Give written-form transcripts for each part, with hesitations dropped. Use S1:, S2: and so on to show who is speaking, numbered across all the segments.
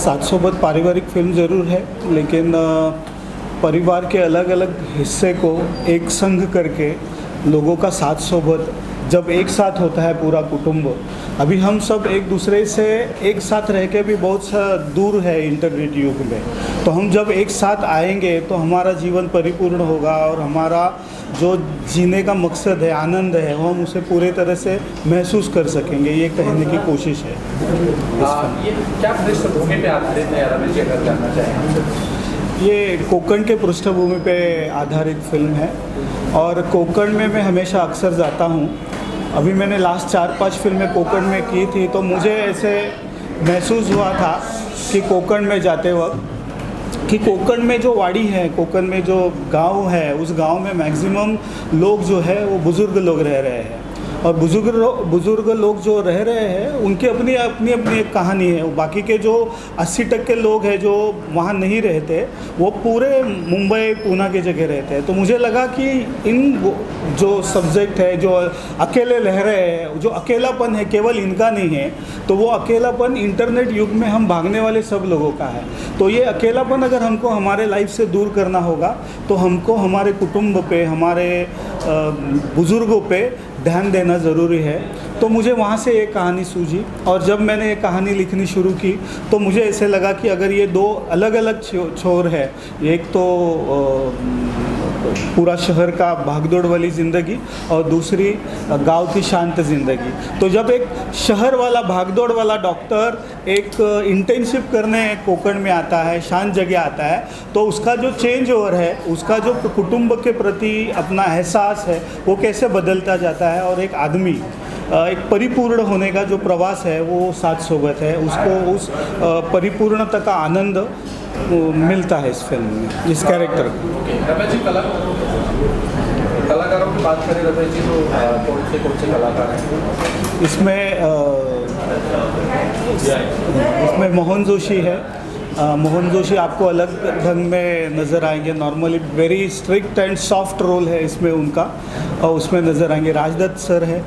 S1: साथ सोबत पारिवारिक फिल्म ज़रूर है, लेकिन परिवार के अलग अलग हिस्से को एक संग करके लोगों का साथ सोबत जब एक साथ होता है पूरा कुटुंब। अभी हम सब एक दूसरे से एक साथ रह के भी बहुत सा दूर है इंटरनेट युग में, तो हम जब एक साथ आएंगे तो हमारा जीवन परिपूर्ण होगा और हमारा जो जीने का मकसद है, आनंद है, वो हम उसे पूरे तरह से महसूस कर सकेंगे। ये कहने की कोशिश है।
S2: ये क्या पृष्ठभूमि पे आधारित है, रमेश जी अगर जानना चाहें?
S1: ये कोंकण के पृष्ठभूमि पे आधारित फिल्म है और कोंकण में मैं हमेशा अक्सर जाता हूँ। अभी मैंने लास्ट 4-5 फिल्में कोंकण में की थी, तो मुझे ऐसे महसूस हुआ था कि कोंकण में जाते वक्त कि कोंकण में जो वाड़ी है, कोंकण में जो गांव है, उस गांव में मैक्सिमम लोग जो है वो बुज़ुर्ग लोग रह रहे हैं और बुज़ुर्ग लोग जो रह रहे हैं उनकी अपनी एक कहानी है। बाकी के जो 80% लोग हैं जो वहाँ नहीं रहते, वो पूरे मुंबई पूना के जगह रहते हैं। तो मुझे लगा कि इन जो सब्जेक्ट है, जो अकेले रह रहे हैं, जो अकेलापन है केवल इनका नहीं है, तो वो अकेलापन इंटरनेट युग में हम भागने वाले सब लोगों का है। तो ये अकेलापन अगर हमको हमारे लाइफ से दूर करना होगा तो हमको हमारे कुटुंब पे, हमारे बुज़ुर्गों पे ध्यान देना ज़रूरी है। तो मुझे वहाँ से एक कहानी सूझी और जब मैंने ये कहानी लिखनी शुरू की तो मुझे ऐसे लगा कि अगर ये दो अलग अलग छोर है, एक तो पूरा शहर का भागदौड़ वाली ज़िंदगी और दूसरी गांव की शांत ज़िंदगी, तो जब एक शहर वाला भागदौड़ वाला डॉक्टर एक इंटर्नशिप करने कोंकण में आता है, शांत जगह आता है, तो उसका जो चेंज ओवर है, उसका जो कुटुंब के प्रति अपना एहसास है, वो कैसे बदलता जाता है और एक आदमी एक परिपूर्ण होने का जो प्रवास है वो साथ सोबत है, उसको उस परिपूर्णता का आनंद मिलता है इस फिल्म में, इस कैरेक्टर को।
S2: रमेश जी, कलाकारों की बात करें रमेश जी, तो कौन से कलाकार हैं
S1: इसमें? मोहन जोशी है। मोहन जोशी आपको अलग ढंग में नज़र आएंगे। Normally very strict and soft role है इसमें उनका, और उसमें नज़र आएंगे। राजदत्त सर है।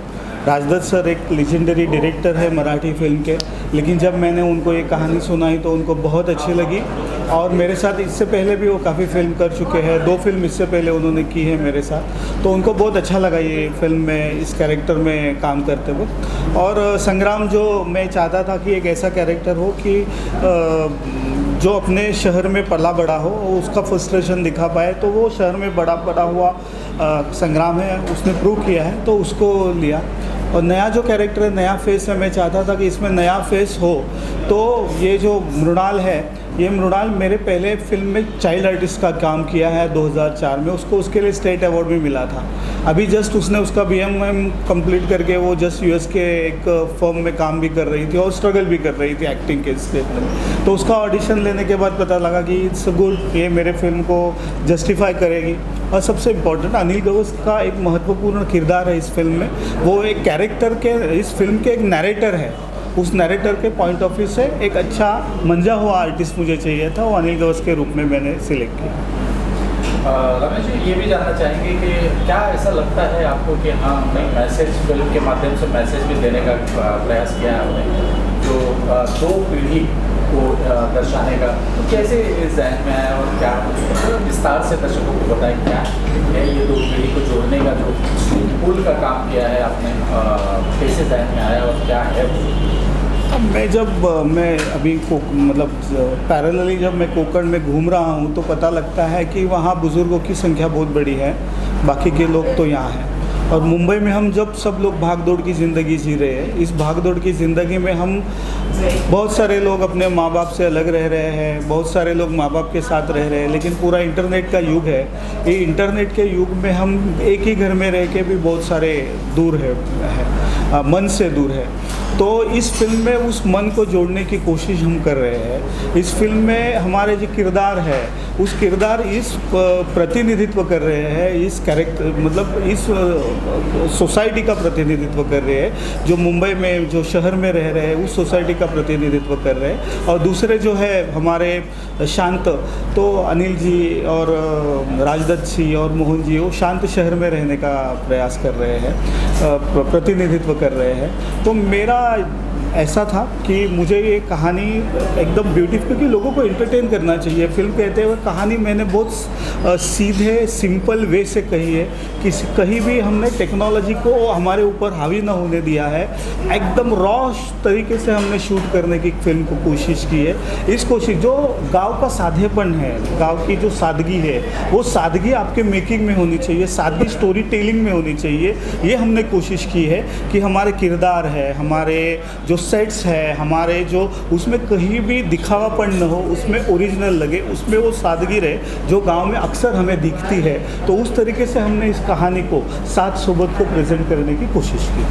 S1: राजदत्त सर एक लेजेंडरी डायरेक्टर है मराठी फिल्म के, लेकिन जब मैंने उनको ये कहानी सुनाई तो उनको बहुत अच्छी लगी और मेरे साथ इससे पहले भी वो काफ़ी फिल्म कर चुके हैं। 2 फिल्म इससे पहले उन्होंने की है मेरे साथ, तो उनको बहुत अच्छा लगा ये फिल्म में इस कैरेक्टर में काम करते वक्त। और संग्राम, जो मैं चाहता था कि एक ऐसा कैरेक्टर हो कि जो अपने शहर में पला बड़ा हो, उसका फ्रस्ट्रेशन दिखा पाए, तो वो शहर में बड़ा हुआ संग्राम है, उसने प्रूव किया है, तो उसको लिया। और नया जो कैरेक्टर है, नया फेस है, मैं चाहता था कि इसमें नया फेस हो। तो ये जो मृणाल है, ये मृणाल मेरे पहले फिल्म में चाइल्ड आर्टिस्ट का काम किया है 2004 में, उसके लिए स्टेट अवार्ड भी मिला था। अभी जस्ट उसने उसका BMM कंप्लीट करके वो जस्ट US के एक फर्म में काम भी कर रही थी और स्ट्रगल भी कर रही थी एक्टिंग के क्षेत्र में। तो उसका ऑडिशन लेने के बाद पता लगा कि इट्स गुड, ये मेरे फिल्म को जस्टिफाई करेगी। और सबसे इम्पोर्टेंट, अनिल गौस का एक महत्वपूर्ण किरदार है इस फिल्म में। वो एक कैरेक्टर के, इस फिल्म के एक नरेटर है। उस नैरेटर के पॉइंट ऑफ व्यू से एक अच्छा मंजा हुआ आर्टिस्ट मुझे चाहिए था, वो अनिल गवस के रूप में मैंने सिलेक्ट किया।
S2: रमेश जी, ये भी जानना चाहेंगे कि क्या ऐसा लगता है आपको कि हाँ नहीं मैसेज फिल्म के माध्यम से मैसेज भी देने का प्रयास किया है आपने, जो दो पीढ़ी को दर्शाने का, तो कैसे इस जहन में आया और क्या विस्तार से दर्शकों को बताएं क्या है ये दो पीढ़ी को जोड़ने का जो पुल का काम किया है आपने, कैसे जहन में आया और क्या है?
S1: मैं अभी मतलब पैरेलली जब मैं कोकण में घूम रहा हूँ तो पता लगता है कि वहाँ बुज़ुर्गों की संख्या बहुत बड़ी है, बाकी के लोग तो यहाँ हैं। और मुंबई में हम जब सब लोग भाग दौड़ की ज़िंदगी जी रहे हैं, इस भाग दौड़ की ज़िंदगी में हम बहुत सारे लोग अपने माँ बाप से अलग रह रहे हैं, बहुत सारे लोग माँ बाप के साथ रह रहे हैं, लेकिन पूरा इंटरनेट का युग है। ये इंटरनेट के युग में हम एक ही घर में रह के भी बहुत सारे दूर है मन से दूर है। तो इस फिल्म में उस मन को जोड़ने की कोशिश हम कर रहे हैं। इस फिल्म में हमारे जो किरदार है, उस किरदार इस प्रतिनिधित्व कर रहे हैं, इस कैरेक्टर मतलब इस सोसाइटी का प्रतिनिधित्व कर रहे हैं, जो मुंबई में जो शहर में रह रहे हैं उस सोसाइटी का प्रतिनिधित्व कर रहे हैं। और दूसरे जो है हमारे शांत, तो अनिल जी और राजदत्त जी और मोहन जी वो शांत शहर में रहने का प्रयास कर रहे हैं, प्रतिनिधित्व कर रहे हैं। तो मेरा ऐसा था कि मुझे ये कहानी एकदम ब्यूटीफुल, क्योंकि लोगों को एंटरटेन करना चाहिए। फिल्म कहते हुए कहानी मैंने बहुत सीधे सिंपल वे से कही है, कि कहीं भी हमने टेक्नोलॉजी को हमारे ऊपर हावी ना होने दिया है। एकदम रॉ तरीके से हमने शूट करने की फिल्म को कोशिश की है। इस कोशिश जो गांव का साधेपन है, गांव की जो सादगी है, वो सादगी आपके मेकिंग में होनी चाहिए, सादगी स्टोरी टेलिंग में होनी चाहिए। ये हमने कोशिश की है कि हमारे किरदार है, हमारे जो सेट्स है, हमारे जो उसमें कहीं भी दिखावापन न हो, उसमें ओरिजिनल लगे, उसमें वो सादगी रहे जो गांव में अक्सर हमें दिखती है। तो उस तरीके से हमने इस कहानी को साथ सोबत को प्रेजेंट करने की कोशिश की।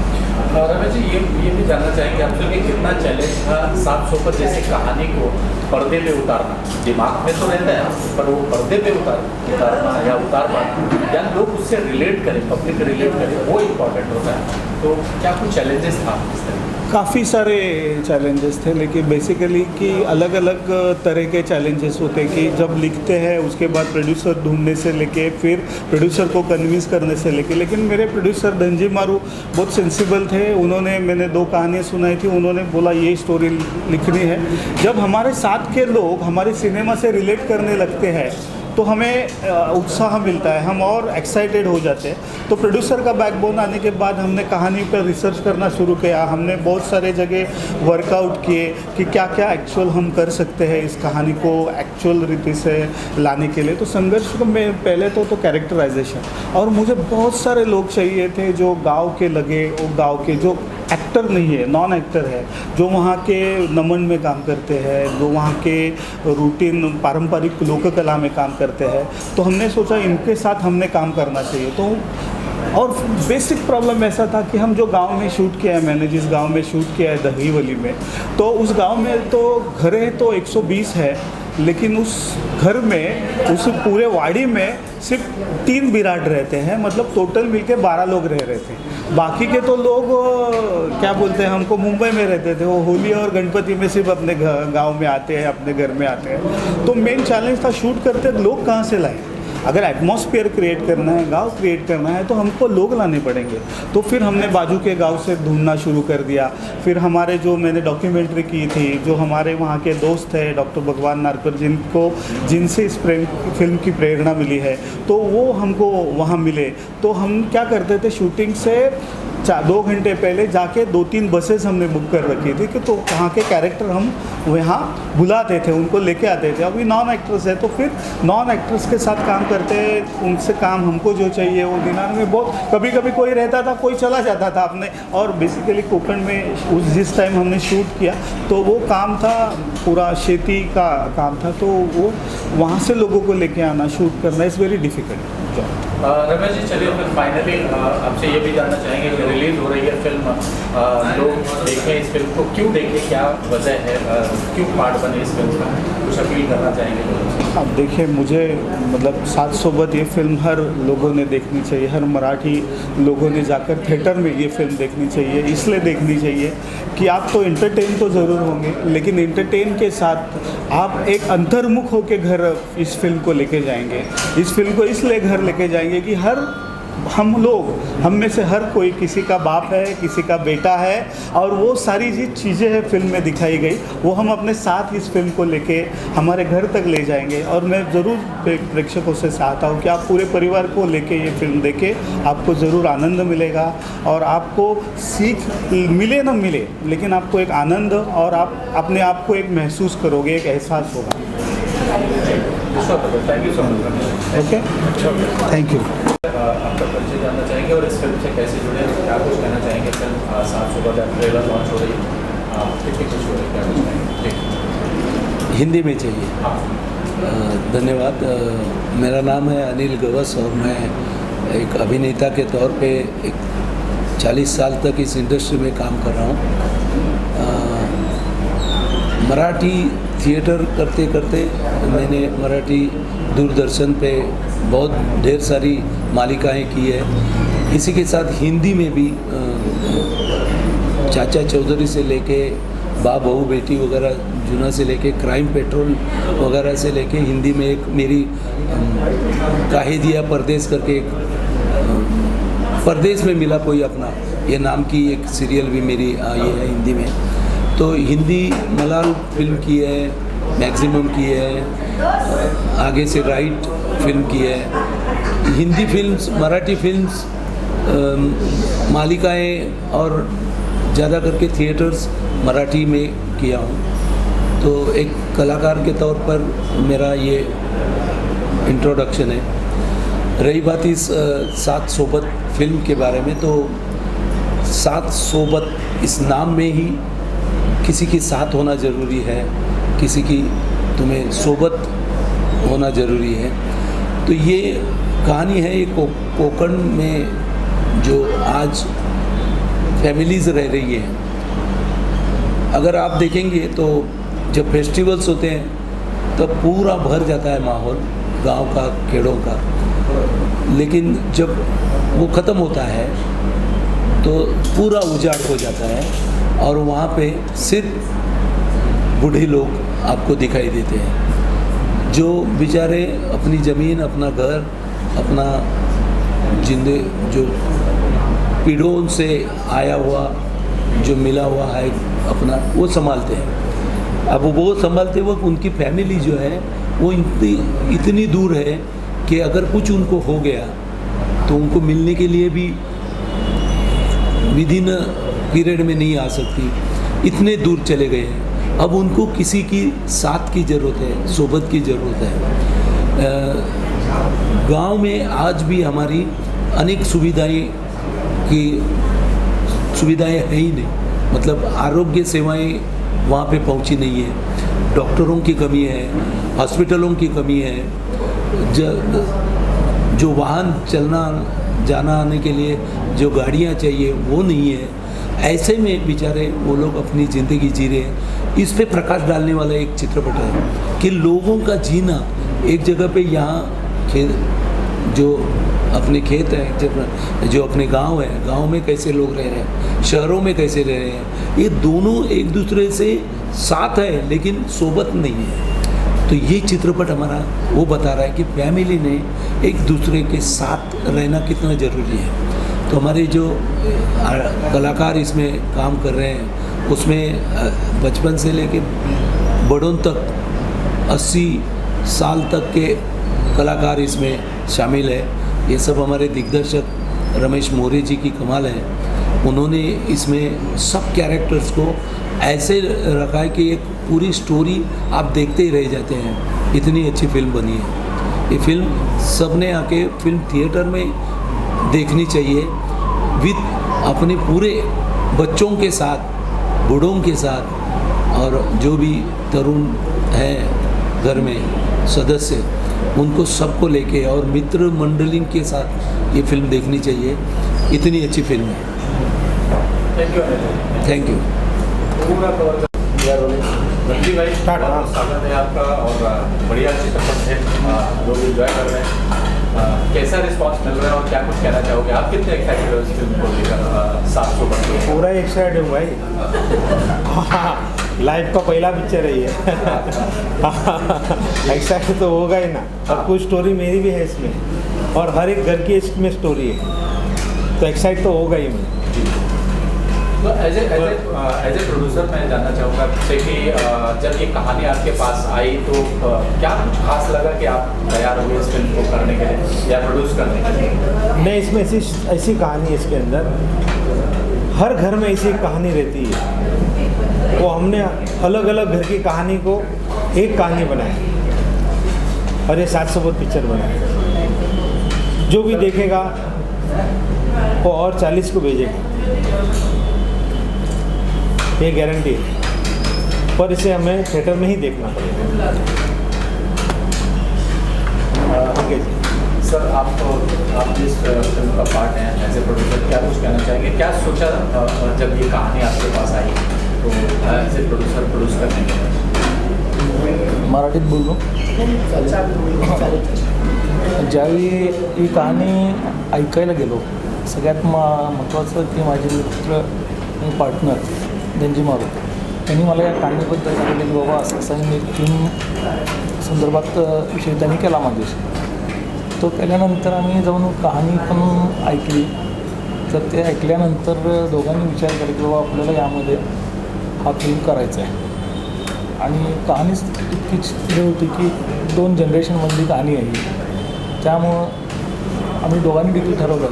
S2: रमेश जी, ये भी जानना चाहेंगे आपसे कि कितना चैलेंज था सात सोबत जैसी कहानी को पर्दे पे उतारना? दिमाग में तो रहता है पर वो पर्दे पे उतारना या उतार पाना, या लोग उससे रिलेट करें, पब्लिक रिलेट करे, वो इम्पॉर्टेंट होता है। तो क्या कुछ चैलेंजेस था इस तरह?
S1: काफ़ी सारे चैलेंजेस थे, लेकिन बेसिकली कि अलग अलग तरह के चैलेंजेस होते हैं कि जब लिखते हैं उसके बाद प्रोड्यूसर ढूंढने से लेके फिर प्रोड्यूसर को कन्विंस करने से लेके। लेकिन मेरे प्रोड्यूसर धनजी मारू बहुत सेंसिबल थे। उन्होंने, मैंने 2 कहानियाँ सुनाई थी, उन्होंने बोला ये स्टोरी लिखनी है। जब हमारे साथ के लोग हमारे सिनेमा से रिलेट करने लगते हैं तो हमें उत्साह मिलता है, हम और एक्साइटेड हो जाते हैं। तो प्रोड्यूसर का बैकबोन आने के बाद हमने कहानी पर रिसर्च करना शुरू किया। हमने बहुत सारे जगह वर्कआउट किए कि क्या क्या एक्चुअल हम कर सकते हैं इस कहानी को एक्चुअल रीति से लाने के लिए। तो संघर्ष में पहले तो कैरेक्टराइजेशन, और मुझे बहुत सारे लोग चाहिए थे जो गाँव के लगे, वो गाँव के जो एक्टर नहीं है, नॉन एक्टर है, जो वहाँ के नमन में काम करते हैं, जो वहाँ के रूटीन पारंपरिक लोक कला में काम करते हैं। तो हमने सोचा इनके साथ हमने काम करना चाहिए। तो और बेसिक प्रॉब्लम ऐसा था कि हम जो गांव में शूट किया है, मैंने जिस गांव में शूट किया है दहीवली में, तो उस गांव में तो घरें तो 120 है, लेकिन उस घर में, उस पूरे वाड़ी में सिर्फ 3 विराट रहते हैं। मतलब टोटल मिलके 12 लोग रह रहे थे। बाकी के तो लोग क्या बोलते हैं, हमको मुंबई में रहते थे, वो होली और गणपति में सिर्फ अपने गांव में आते हैं, अपने घर में आते हैं। तो मेन चैलेंज था शूट करते लोग कहाँ से लाएं। अगर एटमॉस्फेयर क्रिएट करना है, गांव क्रिएट करना है, तो हमको लोग लाने पड़ेंगे। तो फिर हमने बाजू के गांव से ढूंढना शुरू कर दिया। फिर हमारे जो मैंने डॉक्यूमेंट्री की थी, जो हमारे वहाँ के दोस्त हैं डॉक्टर भगवान नारकर, जिनसे इस फिल्म की प्रेरणा मिली है, तो वो हमको वहाँ मिले। तो हम क्या करते थे, शूटिंग से 2 घंटे पहले जाके 2-3 बसेस हमने बुक कर रखी थी कि तो वहाँ के कैरेक्टर हम यहाँ बुलाते थे, उनको लेके आते थे। अभी नॉन एक्टर्स है तो फिर नॉन एक्टर्स के साथ काम करते, उनसे काम हमको जो चाहिए वो दिनार में बहुत, कभी कभी कोई रहता था, कोई चला जाता था अपने। और बेसिकली कोकण में जिस टाइम हमने शूट किया तो वो काम था पूरा खेती का काम था, तो वो वहाँ से लोगों को लेके आना, शूट करना is very difficult job.
S2: Ramesh ji, चलिए फिर फाइनली आपसे ये भी जानना चाहेंगे कि रिलीज़ हो रही है फिल्म, लोग देखें इस फिल्म को, क्यों देखें, क्या वजह है, क्यों पार्ट बने इस फिल्म का, कुछ अपील करना चाहेंगे लोगों से?
S1: अब देखिए, मुझे मतलब सात सोबत ये फिल्म हर लोगों ने देखनी चाहिए, हर मराठी लोगों ने जाकर थिएटर में ये फिल्म देखनी चाहिए। इसलिए देखनी चाहिए कि आप तो एंटरटेन तो ज़रूर होंगे, लेकिन एंटरटेन के साथ आप एक अंतर्मुख होकर घर इस फिल्म को लेके जाएंगे। इस फिल्म को इसलिए घर लेके जाएंगे कि हम में से हर कोई किसी का बाप है, किसी का बेटा है, और वो सारी जी चीज़ें हैं फिल्म में दिखाई गई, वो हम अपने साथ इस फिल्म को लेके हमारे घर तक ले जाएंगे। और मैं ज़रूर प्रेक्षकों से चाहता हूँ कि आप पूरे परिवार को लेके ये फिल्म देखें, आपको ज़रूर आनंद मिलेगा और आपको सीख मिले ना मिले, लेकिन आपको एक आनंद और आप अपने आप को एक महसूस करोगे, एक एहसास होगा।
S2: Thank you so much.
S1: Okay, thank you.
S2: आपका परिचय जानना चाहेंगे और इस फिल्म से कैसे जुड़े, क्या कुछ कहना चाहेंगे? फिल्म सात सुबह ट्रेलर लॉन्च हो रही है, कितनी खुशी हो रही है, क्या कुछ कहेंगे?
S3: हिंदी में चाहिए।
S2: हाँ,
S3: धन्यवाद। मेरा नाम है अनिल गवस और मैं एक अभिनेता के तौर पे एक 40 साल तक इस इंडस्ट्री में काम कर रहा हूँ। मराठी थिएटर करते करते मैंने मराठी दूरदर्शन पे बहुत ढेर सारी मालिकाएं की है। इसी के साथ हिंदी में भी चाचा चौधरी से लेके बाप बहू बेटी वगैरह जुना से लेके क्राइम पेट्रोल वगैरह से लेके हिंदी में एक मेरी काहे दिया परदेस करके एक परदेस में मिला कोई अपना, ये नाम की एक सीरियल भी मेरी आई है हिंदी में। तो हिंदी मलाल फिल्म की है, मैक्सिमम की है, आगे से राइट फिल्म की है। हिंदी फिल्म्स, मराठी फिल्म्स, मालिकाएं और ज़्यादा करके थिएटर्स मराठी में किया हूँ। तो एक कलाकार के तौर पर मेरा ये इंट्रोडक्शन है। रही बात इस सात सोबत फिल्म के बारे में, तो सात सोबत इस नाम में ही किसी के साथ होना ज़रूरी है, किसी की तुम्हें सोबत होना ज़रूरी है। तो ये कहानी है ये कोकण में जो आज फैमिलीज़ रह रही हैं। अगर आप देखेंगे तो जब फेस्टिवल्स होते हैं तब पूरा भर जाता है माहौल गांव का, खेड़ों का, लेकिन जब वो ख़त्म होता है तो पूरा उजाड़ हो जाता है और वहाँ पे सिर्फ बूढ़े लोग आपको दिखाई देते हैं, जो बेचारे अपनी ज़मीन, अपना घर, अपना जो पीढ़ों से आया हुआ जो मिला हुआ है अपना, वो संभालते हैं। अब वो संभालते वक्त उनकी फैमिली जो है वो इतनी दूर है कि अगर कुछ उनको हो गया तो उनको मिलने के लिए भी विदिन पीरियड में नहीं आ सकती, इतने दूर चले गए हैं। अब उनको किसी की साथ की ज़रूरत है, सोबत की ज़रूरत है। गांव में आज भी हमारी अनेक सुविधाएं है ही नहीं, मतलब आरोग्य सेवाएं वहाँ पे पहुँची नहीं है, डॉक्टरों की कमी है, हॉस्पिटलों की कमी है, जो वाहन चलना जाना आने के लिए जो गाड़ियाँ चाहिए वो नहीं है। ऐसे में बेचारे वो लोग अपनी ज़िंदगी जी रहे हैं। इस पे प्रकाश डालने वाला एक चित्रपट है कि लोगों का जीना एक जगह पे, यहाँ जो अपने खेत है, जो अपने गांव है, गांव में कैसे लोग रह रहे हैं, शहरों में कैसे रह रहे हैं, ये दोनों एक दूसरे से साथ है लेकिन सोबत नहीं है। तो ये चित्रपट हमारा वो बता रहा है कि फैमिली ने एक दूसरे के साथ रहना कितना ज़रूरी है। तो हमारे जो कलाकार इसमें काम कर रहे हैं उसमें बचपन से लेके बड़ों तक 80 साल तक के कलाकार इसमें शामिल है। ये सब हमारे दिग्दर्शक रमेश मोरे जी की कमाल है। उन्होंने इसमें सब कैरेक्टर्स को ऐसे रखा है कि एक पूरी स्टोरी आप देखते ही रह जाते हैं, इतनी अच्छी फिल्म बनी है। ये फिल्म सबने आके फिल्म थिएटर में देखनी चाहिए, विद अपने पूरे बच्चों के साथ, बूढ़ों के साथ, और जो भी तरुण हैं घर में सदस्य, उनको सबको लेके और मित्र मंडली के साथ ये फिल्म देखनी चाहिए। इतनी अच्छी फिल्म है।
S2: Thank you.
S3: Thank you.
S2: पूरा कवर रणजीत भाई बहुत स्वागत है आपका और बढ़िया चित्रपट है, लोग एंजॉय कर रहे हैं। कैसा रिस्पांस मिल रहा है और क्या कुछ कहना चाहोगे? आप कितने एक्साइटेड हो इस फिल्म को लेकर? 700 बंदे
S4: पूरा एक्साइटेड हूँ भाई। लाइफ का पहला पिक्चर है ये। एक्साइटेड तो होगा ही ना, और कुछ स्टोरी मेरी भी है इसमें, और हर एक घर की इसमें स्टोरी है, तो एक्साइट तो होगा ही मैं।
S2: तो एज ए प्रोड्यूसर मैं जानना चाहूँगा आपसे कि जब ये कहानी आपके पास आई तो क्या कुछ खास लगा कि आप तैयार हो गए इस फिल्म को करने के लिए या प्रोड्यूस करने के लिए?
S4: नहीं, इसमें ऐसी कहानी है इसके अंदर, हर घर में ऐसी कहानी रहती है। वो हमने अलग अलग घर की कहानी को एक कहानी बनाया, और ये 700 पिक्चर बनाया। जो भी देखेगा वो और 40 को भेजेगा, ये गारंटी है। पर इसे हमें थिएटर में ही देखना पड़ेगा। ओके जी।
S2: सर आप जिस फिल्म का पार्ट हैं एज ए प्रोड्यूसर, क्या कुछ कहना चाहेंगे? क्या सोचा जब ये कहानी आपके पास आई तो एज ए प्रोड्यूसर प्रोड्यूस करने के?
S5: मराठीत बोललो. ज्यावेळी ही कहाणी ऐकायला गेलो, सगळ्यात महत्त्वाचं की माझे मित्र आणि पार्टनर धनजी मारू त्यांनी मला या कहाणीबद्दल सांगितलं की बाबा असं असं मी फिल्म संदर्भात विषय त्यांनी केला माझ्याशी. तो केल्यानंतर आम्ही जाऊन कहाणी पण ऐकली. तर ते ऐकल्यानंतर दोघांनी विचार केला की बाबा आपल्याला यामध्ये हा फिल्म करायचा आहे. आणि कहाणीच इतकीच हे होती की 2 जनरेशनमधली कहाणी आहे. त्यामुळं आम्ही दोघांनी देखील ठरवलं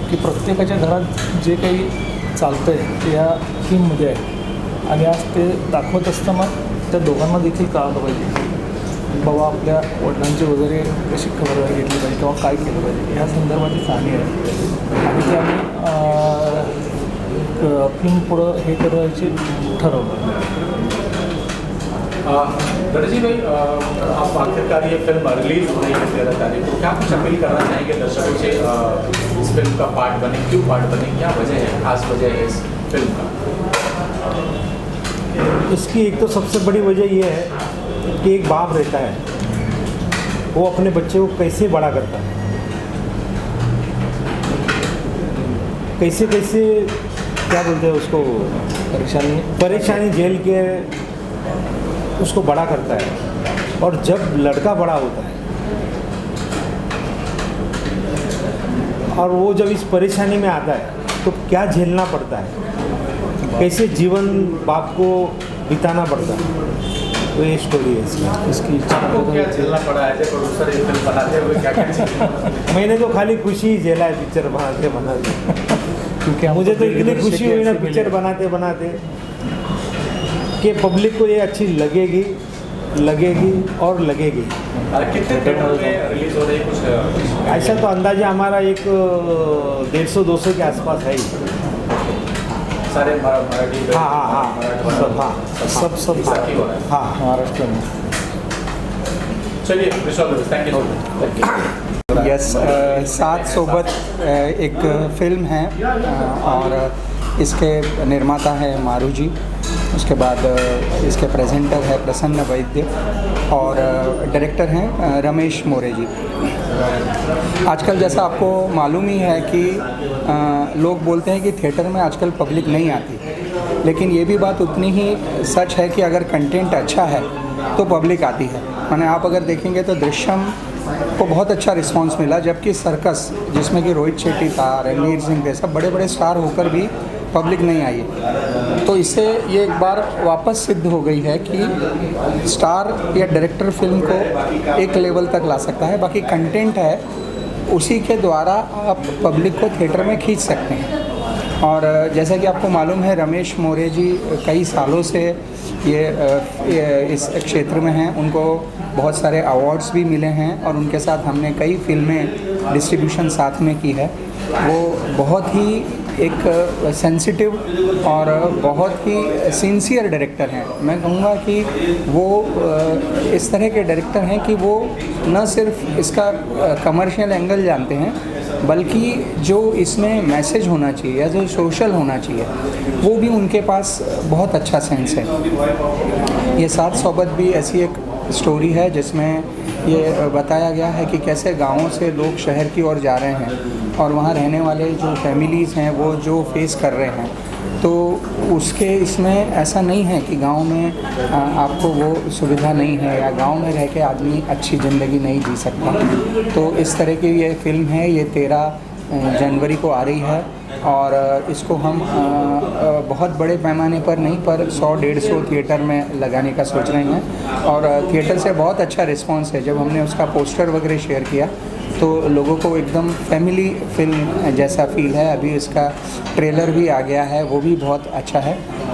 S5: की प्रत्येकाच्या घरात जे काही चालतं आहे ते या फिल्ममध्ये आहे. आणि आज ते दाखवत असताना त्या दोघांना देखील कळालं पाहिजे बाबा आपल्या वडिलांची वगैरे कशी खबरदारी घेतली पाहिजे किंवा काय केलं पाहिजे, ह्या संदर्भाची कहाणी आहे. आणि ते आम्ही फिल्म पुढं हे करायचे ठरवलं.
S2: रणजीत भाई, आप आखिरकार ये फिल्म रिलीज हो रही है 13 तारीख को, क्या कुछ अपील करना चाहेंगे दर्शकों से? इस फिल्म का पार्ट बने, क्यों पार्ट बने, क्या वजह है, खास वजह है इस फिल्म का?
S4: इसकी एक तो सबसे बड़ी वजह ये है कि एक बाप रहता है, वो अपने बच्चे को कैसे बड़ा करता है, कैसे कैसे क्या बोलते हैं उसको, परेशानी झेल के उसको बड़ा करता है. और जब लड़का बड़ा होता है और वो जब इस परेशानी में आता है तो क्या झेलना पड़ता है, कैसे जीवन बाप को बिताना पड़ता है, तो ये स्टोरी है इसकी.
S2: आपको क्या झेलना पड़ा है एज प्रोड्यूसर ये फिल्म बनाते हुए? क्या क्या
S4: मैंने तो खाली खुशी ही झेला है पिक्चर बनाते
S5: क्योंकि
S4: मुझे तो इतनी खुशी हुई ना पिक्चर बनाते बनाते कि पब्लिक को ये अच्छी लगेगी और लगेगी.
S2: कितने थिएटर में रिलीज हो रही है कुछ?
S4: ऐसा तो अंदाजा हमारा एक 150-200 के आसपास है ही.
S2: सारे मराठी
S4: सब
S2: साथी हो रहा है.
S4: हाँ.
S5: महाराष्ट्र में.
S2: चलिए thank you so much.
S6: Yes, साथ सोबत एक फिल्म है और इसके निर्माता है मारू जी, उसके बाद इसके प्रेजेंटर है प्रसन्न वैद्य और डायरेक्टर हैं रमेश मोरे जी. आजकल जैसा आपको मालूम ही है कि लोग बोलते हैं कि थिएटर में आजकल पब्लिक नहीं आती, लेकिन ये भी बात उतनी ही सच है कि अगर कंटेंट अच्छा है तो पब्लिक आती है. माने आप अगर देखेंगे तो दृश्यम को बहुत अच्छा रिस्पांस मिला, जबकि सर्कस जिसमें कि रोहित शेट्टी था, रणवीर सिंह थे, सब बड़े बड़े स्टार होकर भी पब्लिक नहीं आई. तो इससे ये एक बार वापस सिद्ध हो गई है कि स्टार या डायरेक्टर फिल्म को एक लेवल तक ला सकता है. बाकी कंटेंट है उसी के द्वारा आप पब्लिक को थिएटर में खींच सकते हैं. और जैसा कि आपको मालूम है रमेश मोरे जी कई सालों से ये इस क्षेत्र में हैं. उनको बहुत सारे अवार्ड्स भी मिले हैं और उनके साथ हमने कई फिल्में डिस्ट्रीब्यूशन साथ में की है. वो बहुत ही एक सेंसिटिव और बहुत ही सिंसियर डायरेक्टर हैं. मैं कहूँगा कि वो इस तरह के डायरेक्टर हैं कि वो न सिर्फ इसका कमर्शियल एंगल जानते हैं, बल्कि जो इसमें मैसेज होना चाहिए या जो सोशल होना चाहिए वो भी उनके पास बहुत अच्छा सेंस है. ये सात सोबत भी ऐसी एक स्टोरी है जिसमें ये बताया गया है कि कैसे गाँवों से लोग शहर की ओर जा रहे हैं और वहाँ रहने वाले जो फैमिलीज़ हैं वो जो फेस कर रहे हैं। तो उसके इसमें ऐसा नहीं है कि गांव में आपको वो सुविधा नहीं है या गांव में रह के आदमी अच्छी ज़िंदगी नहीं जी सकता। तो इस तरह की ये फ़िल्म है, ये 13 जनवरी को आ रही है और इसको हम बहुत बड़े पैमाने पर नहीं पर 100-150 थिएटर में लगाने का सोच रहे हैं और थिएटर से बहुत अच्छा रिस्पांस है। जब हमने उसका पोस्टर वगैरह शेयर किया तो लोगों को एकदम फैमिली फिल्म जैसा फील है। अभी इसका ट्रेलर भी आ गया है, वो भी बहुत अच्छा है।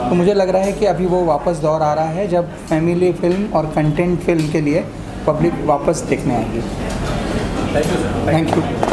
S6: तो मुझे लग रहा है कि अभी वो वापस दौर आ रहा है जब फैमिली फिल्म और कंटेंट फिल्म के लिए पब्लिक वापस देखने आएगी।
S2: Thank you sir.
S6: Thank you.